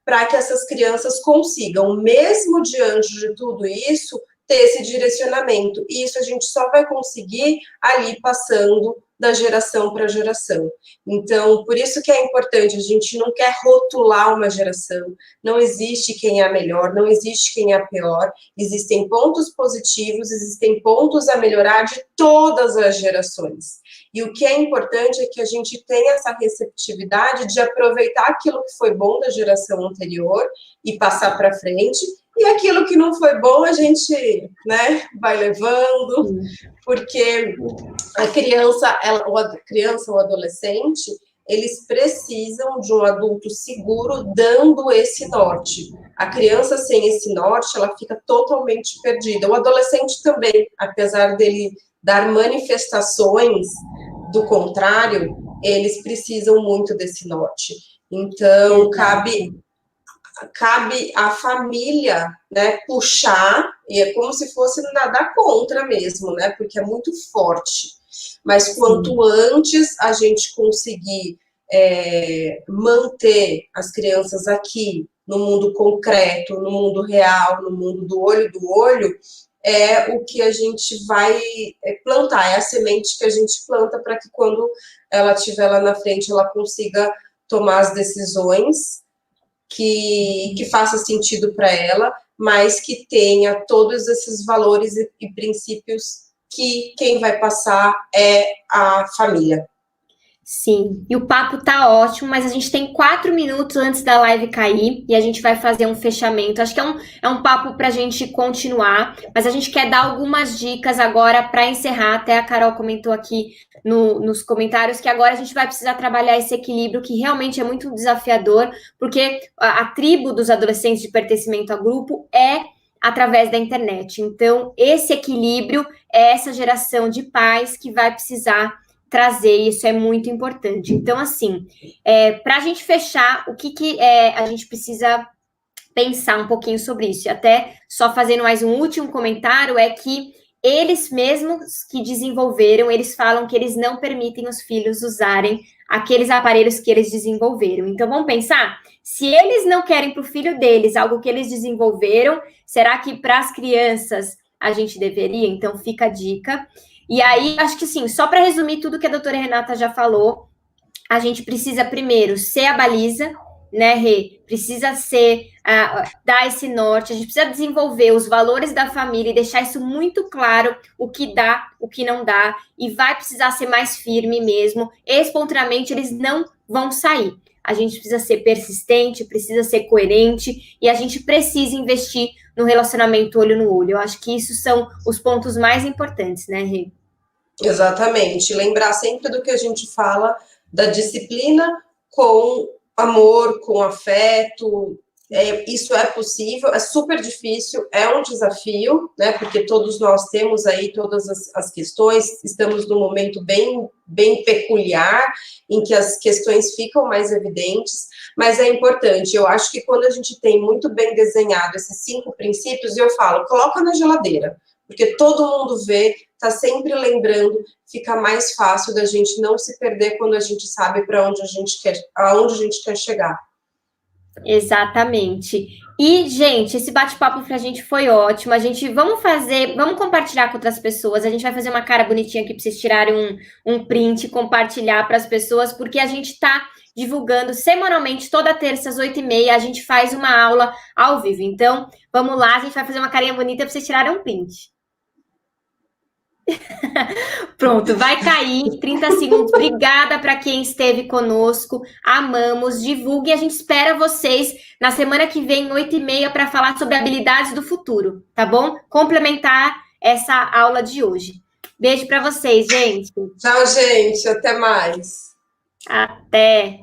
para que essas crianças consigam, mesmo diante de tudo isso, ter esse direcionamento. E isso a gente só vai conseguir ali passando da geração para geração. Então, por isso que é importante, a gente não quer rotular uma geração, não existe quem é a melhor, não existe quem é a pior, existem pontos positivos, existem pontos a melhorar de todas as gerações. E o que é importante é que a gente tenha essa receptividade de aproveitar aquilo que foi bom da geração anterior e passar para frente, e aquilo que não foi bom a gente, né, vai levando, porque a criança, ou adolescente, eles precisam de um adulto seguro dando esse norte. A criança sem esse norte, ela fica totalmente perdida. O adolescente também, apesar dele dar manifestações do contrário, eles precisam muito desse norte. Então, cabe à família, né, puxar, e é como se fosse nadar contra mesmo, né, porque é muito forte. Mas quanto antes a gente conseguir manter as crianças aqui, no mundo concreto, no mundo real, no mundo do olho, é o que a gente vai plantar, é a semente que a gente planta para que quando ela estiver lá na frente, ela consiga tomar as decisões que faça sentido para ela, mas que tenha todos esses valores e princípios que quem vai passar é a família. Sim, e o papo tá ótimo, mas a gente tem 4 minutos antes da live cair e a gente vai fazer um fechamento. Acho que é um papo pra gente continuar, mas a gente quer dar algumas dicas agora para encerrar. Até a Carol comentou aqui nos comentários que agora a gente vai precisar trabalhar esse equilíbrio que realmente é muito desafiador, porque a tribo dos adolescentes de pertencimento a grupo é através da internet. Então, esse equilíbrio é essa geração de pais que vai precisar trazer, isso é muito importante. Então, assim, para a gente fechar, o que a gente precisa pensar um pouquinho sobre isso? E até só fazendo mais um último comentário, é que eles mesmos que desenvolveram, eles falam que eles não permitem os filhos usarem aqueles aparelhos que eles desenvolveram. Então, vamos pensar? Se eles não querem para o filho deles algo que eles desenvolveram, será que para as crianças a gente deveria? Então, fica a dica. E aí, acho que sim, só para resumir tudo que a doutora Renata já falou, a gente precisa primeiro ser a baliza, né, Rê? Precisa dar esse norte, a gente precisa desenvolver os valores da família e deixar isso muito claro, o que dá, o que não dá, e vai precisar ser mais firme mesmo. Espontaneamente, eles não vão sair. A gente precisa ser persistente, precisa ser coerente, e a gente precisa investir no relacionamento olho no olho. Eu acho que isso são os pontos mais importantes, né, Rê? Exatamente. Lembrar sempre do que a gente fala da disciplina com amor, com afeto. Isso é possível, é super difícil, é um desafio, né? Porque todos nós temos aí todas as questões, estamos num momento bem, bem peculiar, em que as questões ficam mais evidentes, mas é importante. Eu acho que quando a gente tem muito bem desenhado esses 5 princípios, eu falo, coloca na geladeira, porque todo mundo vê, está sempre lembrando, fica mais fácil da gente não se perder quando a gente sabe para onde aonde a gente quer chegar. Exatamente. E, gente, esse bate-papo pra gente foi ótimo. Vamos compartilhar com outras pessoas. A gente vai fazer uma cara bonitinha aqui para vocês tirarem um print e compartilhar para as pessoas, porque a gente tá divulgando semanalmente, toda terça às 8h30, a gente faz uma aula ao vivo. Então, vamos lá, a gente vai fazer uma carinha bonita para vocês tirarem um print. Pronto, vai cair 30 segundos. Obrigada para quem esteve conosco. Amamos, divulgue. A gente espera vocês na semana que vem, 8h30, para falar sobre habilidades do futuro, tá bom? Complementar essa aula de hoje. Beijo para vocês, gente. Tchau, gente. Até mais. Até.